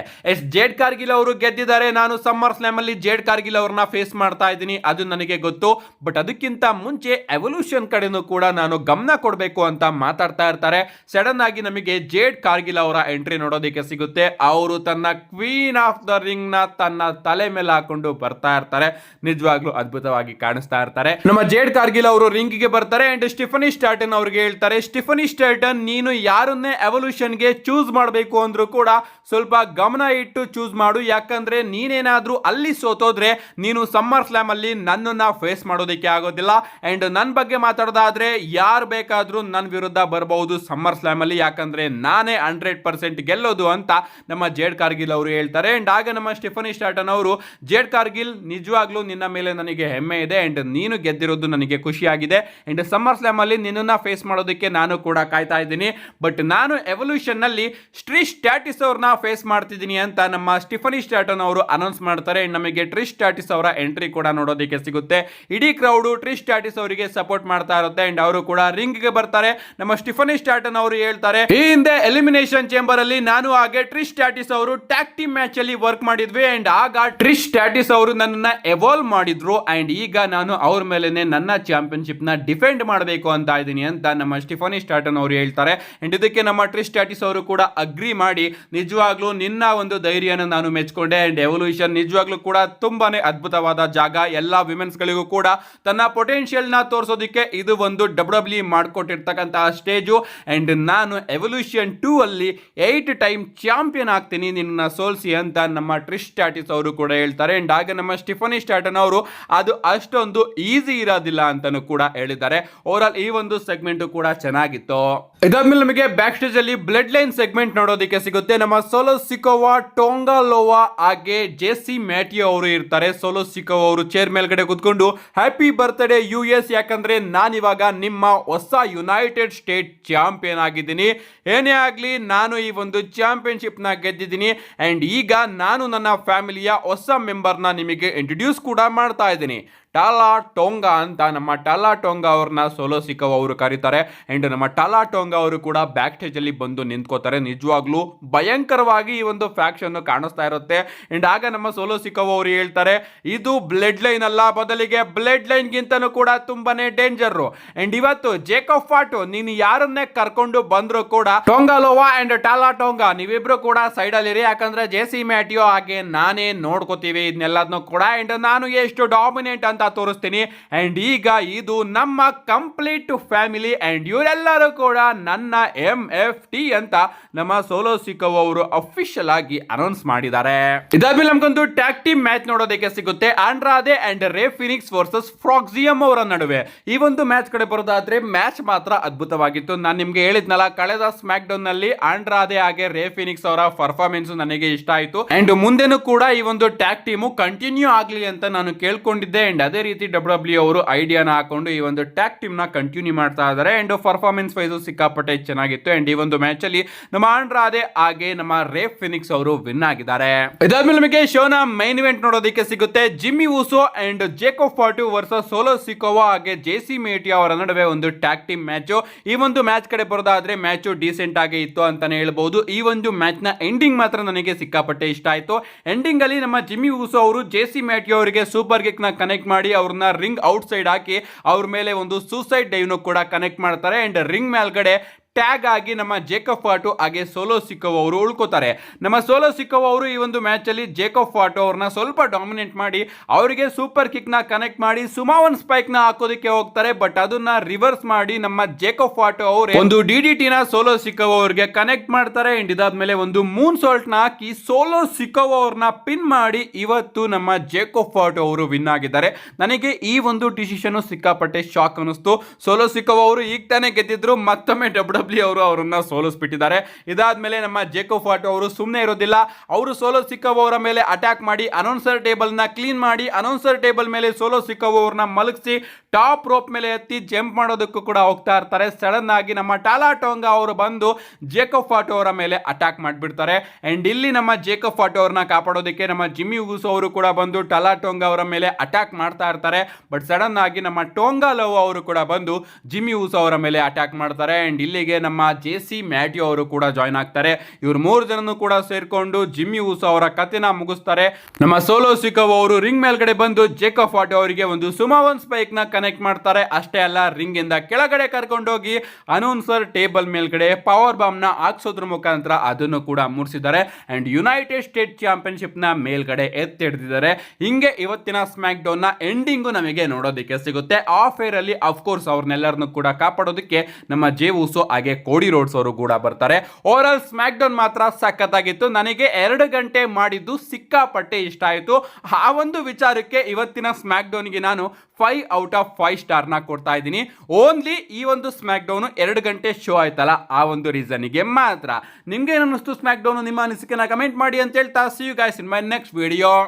ಜೇಡ್ ಕಾರ್ಗಿಲ್ ಅವರು ಗೆದ್ದಿದ್ದಾರೆ. ನಾನು ಸಮ್ಮರ್ ಸ್ಲಾಮ್ ಅಲ್ಲಿ ಜೇಡ್ ಕಾರ್ಗಿಲ್ ಅವ್ರನ್ನ ಫೇಸ್ ಮಾಡ್ತಾ ಇದ್ದೀನಿ, ಅದು ನನಗೆ ಗೊತ್ತು. ಬಟ್ ಅದಕ್ಕಿಂತ ಮುಂಚೆ ಎವಲ್ಯೂಷನ್ ಕಡೆನೂ ಕೂಡ ನಾನು ಗಮನ ಕೊಡಬೇಕು ಅಂತ ಮಾತಾಡ್ತಾ ಇರ್ತಾರೆ. ಸಡನ್ ಆಗಿ ನಮಗೆ ಜೇಡ್ ಕಾರ್ಗಿಲ್ ಅವರ ಎಂಟ್ರಿ ನೋಡೋದಕ್ಕೆ ಸಿಗುತ್ತೆ. ಅವರು ತನ್ನ ಕ್ವೀನ್ ಆಫ್ ದ ರಿಂಗ್ ನ ತನ್ನ ತಲೆ ಮೇಲೆ ಹಾಕೊಂಡು ಬರ್ತಾ ಇರ್ತಾರೆ. ನಿಜವಾಗ್ಲೂ ಅದ್ಭುತವಾಗಿ ಕಾಣಿಸ್ತಾ ಇರ್ತಾರೆ. ನಮ್ಮ ಜೇಡ್ ಕಾರ್ಗಿಲ್ ಅವರು ರಿಂಗ್ ಗೆ ಬರ್ತಾರೆ ಅಂಡ್ ಸ್ಟಿಫನಿ ಸ್ಟಾರ್ಟನ್ ಅವ್ರಿಗೆ ಹೇಳ್ತಾರೆ, ಸ್ಟಿಫನಿ ಸ್ಟಾರ್ಟನ್ ನೀನು ಯಾರನ್ನೇ ಎವಲ್ಯೂಷನ್ ಗೆ ಚೂಸ್ ಮಾಡಬೇಕು ಅಂದ್ರೂ ಕೂಡ ಸ್ವಲ್ಪ ಗಮನ ಇಟ್ಟು ಚೂಸ್ ಮಾಡು. ಯಾಕಂದ್ರೆ ನೀನೇನಾದ್ರೂ ಅಲ್ಲಿ ಸೋತೋದ್ರೆ ನೀನು ಸಮ್ಮರ್ ಸ್ಲಾಮ್ ಅಲ್ಲಿ ನನ್ನನ್ನ ಫೇಸ್ ಮಾಡೋದಕ್ಕೆ ಆಗೋದಿಲ್ಲ. ಅಂಡ್ ನನ್ನ ಬಗ್ಗೆ ಮಾತಾಡೋದಾದ್ರೆ ಯಾರು ಬೇಕಾದ್ರೂ ನನ್ನ ವಿರುದ್ಧ ಬರಬಹುದು ಸಮ್ಮರ್ ಸ್ಲಾಮ್ ಅಲ್ಲಿ, ಯಾಕಂದ್ರೆ ನಾನೇ 100% ಗೆಲ್ಲೋದು ಅಂತ ನಮ್ಮ ಜೇಡ್ ಕಾರ್ಗಿಲ್ ಅವರು ಹೇಳ್ತಾರೆ. ಅಂಡ್ ಆಗ ನಮ್ಮ ಸ್ಟಿಫನಿ ಸ್ಟಾರ್ಟನ್ ಅವರು, ಜೇಡ್ ಕಾರ್ಗಿಲ್ ನಿಜವಾಗ್ಲೂ ನಿನ್ನ ಮೇಲೆ ನನಗೆ ಹೆಮ್ಮೆ ಇದೆ ಅಂಡ್ ನೀನು ಗೆದ್ದಿರೋದು ನನಗೆ ಖುಷಿಯಾಗಿದೆ ಅಂಡ್ ಸಮ್ಮರ್ ಸ್ಲಾಮ್ ಅಲ್ಲಿ ನಿನ್ನನ್ನ ಫೇಸ್ ಮಾಡೋದಕ್ಕೆ ನಾನು ಕೂಡ ಕಾಯ್ತಾ ಇದ್ದೀನಿ. ಬಟ್ ನಾನು ಎವಲ್ಯೂಷನ್ ನಲ್ಲಿ ಟ್ರಿಶ್ ಸ್ಟ್ರಾಟಸ್ ಅವ್ರನ್ನ ಫೇಸ್ ಮಾಡ್ತಿದ್ದೀನಿ ಅಂತ ನಮ್ಮ ಸ್ಟಿಫನಿ ಸ್ಟಾರ್ಟನ್ ಅವರು ಅನೌನ್ಸ್ ಮಾಡ್ತಾರೆ. ನಮಗೆ ಟ್ರಿಶ್ ಸ್ಟ್ರಾಟಸ್ ಅವರ ಎಂಟ್ರಿ ಕೂಡ ನೋಡೋದಕ್ಕೆ ಸಿಗುತ್ತೆ. ಇಡೀ ಕ್ರೌಡ್ ಟ್ರಿಶ್ ಸ್ಟ್ರಾಟಸ್ ಅವರಿಗೆ ಸಪೋರ್ಟ್ ಮಾಡ್ತಾ ಇರುತ್ತೆ ಅಂಡ್ ಅವರು ಕೂಡ ರಿಂಗ್ ಗೆ ಬರ್ತಾರೆ. ನಮ್ಮ ಸ್ಟಿಫನಿ ಸ್ಟಾರ್ಟನ್ ಅವರು ಹೇಳ್ತಾರೆ, ಈ ಹಿಂದೆ ಎಲಿಮಿನೇಷನ್ ಚೇಂಬರ್ ಅಲ್ಲಿ ನಾನು ಹಾಗೆ ಟ್ರಿಶ್ ಸ್ಟ್ರಾಟಸ್ ಅವರು ಟ್ಯಾಗ್ ಟೀಮ್ ಮ್ಯಾಚ್ ಅಲ್ಲಿ ವರ್ಕ್ ಮಾಡಿದ್ವಿ ಅಂಡ್ ಆಗ ಟ್ರಿಶ್ ಸ್ಟ್ರಾಟಸ್ ಅವರು ನನ್ನನ್ನ ಎವಾಲ್ವ್ ಮಾಡಿದ್ರು ಅಂಡ್ ಈಗ ನಾನು ಅವ್ರ ಮೇಲೆನೆ ನನ್ನ ಚಾಂಪಿಯನ್ಶಿಪ್ ನ ಡಿಫೆಂಡ್ ಮಾಡಬೇಕು ಅಂತ ಇದ್ದೀನಿ ಅಂತ ನಮ್ಮ ಸ್ಟಿಫನಿ ಸ್ಟಾರ್ಟನ್ ಅವರು ಹೇಳ್ತಾರೆ. ಅಂಡ್ ಇದಕ್ಕೆ ನಮ್ಮ ಟ್ರಿಶ್ ಸ್ಟ್ರಾಟಸ್ ಅವರು ಕೂಡ ಅಗ್ರಿ ಮಾಡಿ, ನಿಜವಾಗ್ಲೂ ನಿನ್ನ ಒಂದು ಧೈರ್ಯನ ನಾನು ಮೆಚ್ಕೊಂಡೆ ಅಂಡ್ ಎವಲ್ಯೂಷನ್ ನಿಜವಾಗ್ಲೂ ಕೂಡ ತುಂಬಾನೇ ಅದ್ಭುತವಾದ ಜಾಗ. ಎಲ್ಲಾ ವಿಮೆನ್ಸ್ ಗಳಿಗೂ ಕೂಡ ತನ್ನ ಪೊಟೆನ್ಶಿಯಲ್ ನ ತೋರಿಸೋದಕ್ಕೆ ಇದು ಒಂದು ಡಬ್ಲ್ಯೂ ಮಾಡ್ಕೊಟ್ಟಿರ್ತಕ್ಕಂತಹ ಸ್ಟೇಜು ಅಂಡ್ ನಾನು ಎವಲ್ಯೂಷನ್ 2 ಅಲ್ಲಿ 8 ಟೈಮ್ ಚಾಂಪಿಯನ್ ಆಗ್ತೀನಿ ನಿನ್ನ ಸೋಲ್ಸಿ ಅಂತ ನಮ್ಮ ಟ್ರಿಶ್ ಸ್ಟ್ರಾಟಸ್ ಅವರು ಕೂಡ ಹೇಳ್ತಾರೆ. ಅಂಡ್ ಆಗ ನಮ್ಮ ಸ್ಟಿಫನಿ ಸ್ಟಾರ್ಟನ್ ಅವರು ಅದು ಅಷ್ಟೊಂದು ಈಸಿ ಇರೋದಿಲ್ಲ ಅಂತಾನು ಕೂಡ ಹೇಳಿದ್ದಾರೆ. ಓವರ್ ಆಲ್ ಈ ಒಂದು ಸೆಗ್ಮೆಂಟ್ ಕೂಡ ಚೆನ್ನಾಗಿತ್ತು. ಇದಾದ್ಮೇಲೆ ನಮಗೆ ಬ್ಯಾಕ್ ಸ್ಟೇಜ್ ಅಲ್ಲಿ ಬ್ಲಡ್ ಲೈನ್ ಸೆಗ್ಮೆಂಟ್ ನೋಡೋದಕ್ಕೆ ಸಿಗುತ್ತೆ. ನಮ್ಮ ಸೋಲೋ ಸಿಕೋವಾ, ಟೋಂಗಾ ಲೋವಾ ಹಾಗೆ ಜೆಸಿ ಮ್ಯಾಟಿಯೋ ಅವರು ಇರ್ತಾರೆ. ಸೋಲೋ ಸಿಕೋವಾ ಅವರು ಚೇರ್ ಮೇಲ್ಗಡೆ ಕೂತ್ಕೊಂಡು ಹ್ಯಾಪಿ ಬರ್ತ್ಡೇ US, ಯಾಕಂದ್ರೆ ನಾನಿವಾಗ ನಿಮ್ಮ ಹೊಸ ಯುನೈಟೆಡ್ ಸ್ಟೇಟ್ ಚಾಂಪಿಯನ್ ಆಗಿದ್ದೀನಿ. ಏನೇ ಆಗ್ಲಿ ನಾನು ಈ ಒಂದು ಚಾಂಪಿಯನ್ಶಿಪ್ ನ ಗೆದ್ದಿದ್ದೀನಿ ಅಂಡ್ ಈಗ ನಾನು ನನ್ನ ಫ್ಯಾಮಿಲಿಯ ಹೊಸ ಮೆಂಬರ್ ನ ನಿಮಗೆ ಇಂಟ್ರೊಡ್ಯೂಸ್ ಕೂಡ ಮಾಡ್ತಾ ಇದ್ದೀನಿ. ಟಾಲಾ ಟೋಂಗಾ ಅಂತ ನಮ್ಮ ಟಾಲಾ ಟೋಂಗಾ ಅವ್ರನ್ನ ಸೋಲೋ ಸಿಕೋವಾ ಅವರು ಕರೀತಾರೆ ಅಂಡ್ ನಮ್ಮ ಟಾಲಾ ಟೋಂಗಾ ಅವರು ಕೂಡ ಬ್ಯಾಕ್ ಸ್ಟೇಜ್ ಅಲ್ಲಿ ಬಂದು ನಿಂತ್ಕೋತಾರೆ. ನಿಜವಾಗ್ಲೂ ಭಯಂಕರವಾಗಿ ಈ ಒಂದು ಫ್ಯಾಕ್ಷನ್ ಕಾಣಿಸ್ತಾ ಇರುತ್ತೆ ಅಂಡ್ ಆಗ ನಮ್ಮ ಸೋಲೋ ಸಿಕೋವಾ ಅವರು ಹೇಳ್ತಾರೆ, ಇದು ಬ್ಲಡ್ ಲೈನ್ ಅಲ್ಲ, ಬದಲಿಗೆ ಬ್ಲಡ್ ಲೈನ್ ಗಿಂತನೂ ಕೂಡ ತುಂಬಾನೇ ಡೇಂಜರ್ ಅಂಡ್ ಇವತ್ತು ಜೇಕಬ್ ಫಾಟು ನೀನು ಯಾರನ್ನೇ ಕರ್ಕೊಂಡು ಬಂದ್ರು ಕೂಡ ಟೋಂಗಾ ಲೋವಾ ಅಂಡ್ ಟಾಲಾ ಟೋಂಗಾ ನೀವಿಬ್ರು ಕೂಡ ಸೈಡ್ ಅಲ್ಲಿ ಇರಿ, ಯಾಕಂದ್ರೆ ಜೆಸಿ ಮ್ಯಾಟಿಯೋ ಹಾಗೆ ನಾನೇ ನೋಡ್ಕೋತೀವಿ ಇದನ್ನೆಲ್ಲದನ್ನು ಕೂಡ ಅಂಡ್ ನಾನು ಎಷ್ಟು ಡಾಮಿನೇಟ್ ಅಂತ ತೋರಿಸ್ತೀನಿ ಅಂಡ್ ಈಗ ಇದು ನಮ್ಮ ಕಂಪ್ಲೀಟ್ ಫ್ಯಾಮಿಲಿ ಅಂಡ್ ಇವರೆಲ್ಲರೂ ಕೂಡ ನನ್ನ MFT ಅಂತ ನಮ್ಮ ಸೋಲೋ ಸಿಕೋವಾ ಅವರು ಅಫಿಷಿಯಲ್ ಆಗಿ ಅನೌನ್ಸ್ ಮಾಡಿದ್ದಾರೆ. ಇದಾದ್ಮೇಲೆ ನಮ್ಗೊಂದು ಟ್ಯಾಗ್ ಟೀಮ್ ಮ್ಯಾಚ್ ನೋಡೋದಕ್ಕೆ ಸಿಗುತ್ತೆ. ಆಂಡ್ರಾದೆ ಅಂಡ್ ರೇ ಫಿನಿಕ್ಸ್ ವರ್ಸಸ್ ಫ್ರಾಕ್ಸಿಯಮ್ ಅವರ ನಡುವೆ. ಈ ಒಂದು ಮ್ಯಾಚ್ ಕಡೆ ಬರೋದಾದ್ರೆ ಮ್ಯಾಚ್ ಮಾತ್ರ ಅದ್ಭುತವಾಗಿತ್ತು. ನಾನು ನಿಮ್ಗೆ ಹೇಳಿದ್ನಲ್ಲ, ಕಳೆದ ಸ್ಮ್ಯಾಕ್ ಡೌನ್ ನಲ್ಲಿ ಆಂಡ್ರಾದೆ ಹಾಗೆ ರೇ ಫಿನಿಕ್ಸ್ ಅವರ ಪರ್ಫಾರ್ಮೆನ್ಸ್ ನನಗೆ ಇಷ್ಟ ಆಯ್ತು ಅಂಡ್ ಮುಂದೆನೂ ಕೂಡ ಈ ಒಂದು ಟ್ಯಾಗ್ ಟೀಮು ಕಂಟಿನ್ಯೂ ಆಗ್ಲಿ ಅಂತ ನಾನು ಕೇಳ್ಕೊಂಡಿದ್ದೆ ಅಂಡ್ ಅದೇ ರೀತಿ ಡಬ್ಲ್ಯೂ ಅವರು ಐಡಿಯಾನ ಹಾಕೊಂಡು ಈ ಒಂದು ಟ್ಯಾಗ್ ಟೀಮ್ ನ ಕಂಟಿನ್ಯೂ ಮಾಡ್ತಾ ಇದ್ದಾರೆ ಅಂಡ್ ಪರ್ಫಾರ್ಮೆನ್ಸ್ ವೈಸ್ ಸಿಕ್ಕಾಪಟ್ಟೆ ಚೆನ್ನಾಗಿತ್ತು ಅಂಡ್ ಈ ಒಂದು ಮ್ಯಾಚ್ ಅಲ್ಲಿ ನಮ್ಮ ಆಂಡ್ರಾದೆ ಹಾಗೆ ನಮ್ಮ ರೇ ಫಿನಿಕ್ಸ್ ಅವರು ವಿನ್ ಆಗಿದ್ದಾರೆ. ಇದಾದ್ಮೇಲೆ ನಮಗೆ ಶೋನ ಮೈನ್ ಇವೆಂಟ್ ನೋಡೋದಕ್ಕೆ ಸಿಗುತ್ತೆ. Jimmy Uso and Jacob Fatu versus Solo Sikoa ಹಾಗೆ ಜೆಸಿ ಮ್ಯಾಟಿಯೋ ಅವರ ನಡುವೆ ಒಂದು ಟ್ಯಾಗ್ ಟೀಮ್ ಮ್ಯಾಚ್. ಈ ಒಂದು ಮ್ಯಾಚ್ ಕಡೆ ಬರೋದಾದ್ರೆ ಮ್ಯಾಚ್ ಡೀಸೆಂಟ್ ಆಗಿ ಇತ್ತು ಅಂತಾನೆ ಹೇಳ್ಬಹುದು. ಈ ಒಂದು ಮ್ಯಾಚ್ ನ ಎಂಡಿಂಗ್ ಮಾತ್ರ ನನಗೆ ಸಿಕ್ಕಾಪಟ್ಟೆ ಇಷ್ಟ ಆಯ್ತು. ಎಂಡಿಂಗ್ ಅಲ್ಲಿ ನಮ್ಮ ಜಿಮ್ಮಿ ಊಸೋ ಅವರು ಜೆಸಿ ಮ್ಯಾಟಿಯೋ ಅವರಿಗೆ ಸೂಪರ್ ಕಿಕ್ ನ ಕನೆಕ್ಟ್ ಮಾಡಿ ಅವ್ರನ್ನ ರಿಂಗ್ ಔಟ್ ಸೈಡ್ ಹಾಕಿ ಅವ್ರ ಮೇಲೆ ಒಂದು ಸೂಸೈಡ್ ಡೈವ್ ಕೂಡ ಕನೆಕ್ಟ್ ಮಾಡ್ತಾರೆ ಅಂಡ್ ರಿಂಗ್ ಮೇಲ್ಗಡೆ ಟ್ಯಾಗ್ ಆಗಿ ನಮ್ಮ ಜೇಕಬ್ ಫಾಟು ಹಾಗೆ ಸೋಲೋ ಸಿಕೋವಾ ಅವರು ಉಳ್ಕೋತಾರೆ. ನಮ್ಮ ಸೋಲೋ ಸಿಕೋವಾ ಅವರು ಈ ಒಂದು ಮ್ಯಾಚ್ ಅಲ್ಲಿ ಜೇಕಬ್ ಫಾಟು ಅವ್ರನ್ನ ಸ್ವಲ್ಪ ಡಾಮಿನೇಟ್ ಮಾಡಿ ಅವರಿಗೆ ಸೂಪರ್ ಕಿಕ್ ನ ಕನೆಕ್ಟ್ ಮಾಡಿ ಸುಮಾವನ್ ಸ್ಪೈಕ್ ನ ಹಾಕೋದಕ್ಕೆ ಹೋಗ್ತಾರೆ. ಬಟ್ ಅದನ್ನ ರಿವರ್ಸ್ ಮಾಡಿ ನಮ್ಮ ಜೇಕಬ್ ಫಾಟು ಅವರು ಒಂದು DDT ನ ಸೋಲೋ ಸಿಕೋವಾ ಅವರಿಗೆ ಕನೆಕ್ಟ್ ಮಾಡ್ತಾರೆ ಅಂಡ್ ಇದಾದ್ಮೇಲೆ ಒಂದು ಮೂನ್ ಸಾಲ್ಟ್ ನ ಹಾಕಿ ಸೋಲೋ ಸಿಕೋವಾ ಅವ್ರನ್ನ ಪಿನ್ ಮಾಡಿ ಇವತ್ತು ನಮ್ಮ ಜೇಕಬ್ ಫಾಟು ಅವರು ವಿನ್ ಆಗಿದ್ದಾರೆ. ನನಗೆ ಈ ಒಂದು ಡಿಸಿಷನ್ ಸಿಕ್ಕಾಪಟ್ಟೆ ಶಾಕ್ ಅನಿಸ್ತು. ಸೋಲೋ ಸಿಕೋವಾ ಅವರು ಈಗ ತಾನೇ ಗೆದ್ದಿದ್ರು, ಮತ್ತೊಮ್ಮೆ ಡಬ್ಲ್ಯೂ ಅವರು ಅವರನ್ನ ಸೋಲಿಸ್ಬಿಟ್ಟಿದ್ದಾರೆ. ಇದಾದ್ಮೇಲೆ ನಮ್ಮ ಜೇಕೋ ಫಾಟೋ ಅವರು ಸುಮ್ಮನೆ ಇರೋದಿಲ್ಲ. ಅವರು ಸೋಲೋ ಸಿಕ್ಕವರ ಮೇಲೆ ಅಟ್ಯಾಕ್ ಮಾಡಿ ಅನೌನ್ಸರ್ ಟೇಬಲ್ ನ ಕ್ಲೀನ್ ಮಾಡಿ ಅನೌನ್ಸರ್ ಟೇಬಲ್ ಮೇಲೆ ಸೋಲೋ ಸಿಕ್ಕವರನ್ನ ಮಲಗಿಸಿ ಟಾಪ್ ರೋಪ್ ಮೇಲೆ ಎತ್ತಿ ಜಂಪ್ ಮಾಡೋದಕ್ಕೂ ಕೂಡ ಹೋಗ್ತಾ ಇರ್ತಾರೆ. ಸಡನ್ ಆಗಿ ನಮ್ಮ ಟಾಲಾ ಟೋಂಗಾ ಅವರು ಬಂದು ಜೇಕಬ್ ಫಾಟೋ ಅವರ ಮೇಲೆ ಅಟ್ಯಾಕ್ ಮಾಡಿಬಿಡ್ತಾರೆ. ಅಂಡ್ ಇಲ್ಲಿ ನಮ್ಮ ಜೇಕಬ್ ಫಾಟೋ ಅವರನ್ನ ಕಾಪಾಡೋದಕ್ಕೆ ನಮ್ಮ ಜಿಮ್ಮಿ ಊಸೋ ಅವರು ಕೂಡ ಬಂದು ಟಾಲಾ ಟೋಂಗಾ ಅವರ ಮೇಲೆ ಅಟ್ಯಾಕ್ ಮಾಡ್ತಾ ಇರ್ತಾರೆ. ಬಟ್ ಸಡನ್ ಆಗಿ ನಮ್ಮ ಟೋಂಗಾ ಲವ್ ಅವರು ಕೂಡ ಬಂದು ಜಿಮ್ಮಿ ಊಸೋ ಅವರ ಮೇಲೆ ಅಟ್ಯಾಕ್ ಮಾಡ್ತಾರೆ. ಅಂಡ್ ಇಲ್ಲಿಗೆ ನಮ್ಮ ಜೆಸಿ ಮ್ಯಾಟ್ಯೋ ಅವರು ಕೂಡ ಜಾಯ್ನ್ ಆಗ್ತಾರೆ. ಇವ್ರು 3 ಜನನು ಕೂಡ ಸೇರ್ಕೊಂಡು ಜಿಮ್ಮಿ ಊಸೋ ಅವರ ಕಥೆನ ಮುಗಿಸ್ತಾರೆ. ನಮ್ಮ ಸೋಲೋ ಸಿಕೋ ಅವರು ರಿಂಗ್ ಮೇಲ್ಗಡೆ ಬಂದು ಜೇಕಬ್ ಫಾಟೋ ಅವರಿಗೆ ಒಂದು ಸುಮಾವನ್ ಸ್ಪೈಕ್ ನ ಕನೆಕ್ಟ್ ಮಾಡ್ತಾರೆ. ಅಷ್ಟೇ ಅಲ್ಲ, ರಿಂಗ್ ಇಂದ ಕೆಳಗಡೆ ಕರ್ಕೊಂಡೋಗಿ ಅನೌನ್ಸರ್ ಟೇಬಲ್ ಮೇಲ್ಗಡೆ ಪವರ್ ಬಾಂಬ್ ನ ಹಾಕ್ಸೋದ್ರ ಮುಖಾಂತರ ಅದನ್ನು ಕೂಡ ಮುರಿಸಿದ್ದಾರೆ. ಅಂಡ್ ಯುನೈಟೆಡ್ ಸ್ಟೇಟ್ ಚಾಂಪಿಯನ್ಶಿಪ್ ನ ಮೇಲ್ಗಡೆ ಎತ್ತಿಡ್ತಿದ್ದಾರೆ. ಹಿಂಗೆ ಇವತ್ತಿನ ಸ್ಮ್ಯಾಕ್ ಡೌನ್ ನ ಎಂಡಿಂಗು ನಮಗೆ ನೋಡೋದಕ್ಕೆ ಸಿಗುತ್ತೆ. ಆಫ್ ಏರ್ ಅಲ್ಲಿ ಅಫ್ಕೋರ್ಸ್ ಅವ್ರನ್ನೆಲ್ಲರನ್ನು ಕೂಡ ಕಾಪಾಡೋದಕ್ಕೆ ನಮ್ಮ ಜೇ ಉಸೋ ಹಾಗೆ ಕೋಡಿ ರೋಡ್ಸ್ ಅವರು ಕೂಡ ಬರ್ತಾರೆ. ಓವರ್ ಆಲ್ ಸ್ಮ್ಯಾಕ್ ಡೌನ್ ಮಾತ್ರ ಸಖತ್ತಾಗಿತ್ತು. ನನಗೆ 2 ಗಂಟೆ ಮಾಡಿದ್ದು ಸಿಕ್ಕಾಪಟ್ಟೆ ಇಷ್ಟ ಆಯಿತು. ಆ ಒಂದು ವಿಚಾರಕ್ಕೆ ಇವತ್ತಿನ ಸ್ಮ್ಯಾಕ್ ಡೌನ್ಗೆ ನಾನು 5 ಔಟ್ ಆಫ್ 5 ಸ್ಟಾರ್ನ ಕೊಡ್ತಾ ಇದ್ದೀನಿ. ಓನ್ಲಿ ಈ ಒಂದು ಸ್ಮ್ಯಾಕ್ ಡೌನ್ 2 ಗಂಟೆ ಶೋ ಆಯ್ತಲ್ಲ, ಆ ಒಂದು ರೀಸನ್ಗೆ ಮಾತ್ರ. ನಿಮ್ಗೆ ಏನು ಅನ್ನಿಸ್ತು ಸ್ಮ್ಯಾಕ್ ಡೌನ್? ನಿಮ್ಮ ಅನಿಸಿಕೆನ ಕಮೆಂಟ್ ಮಾಡಿ ಅಂತ ಹೇಳ್ತಾ see you guys in my next video.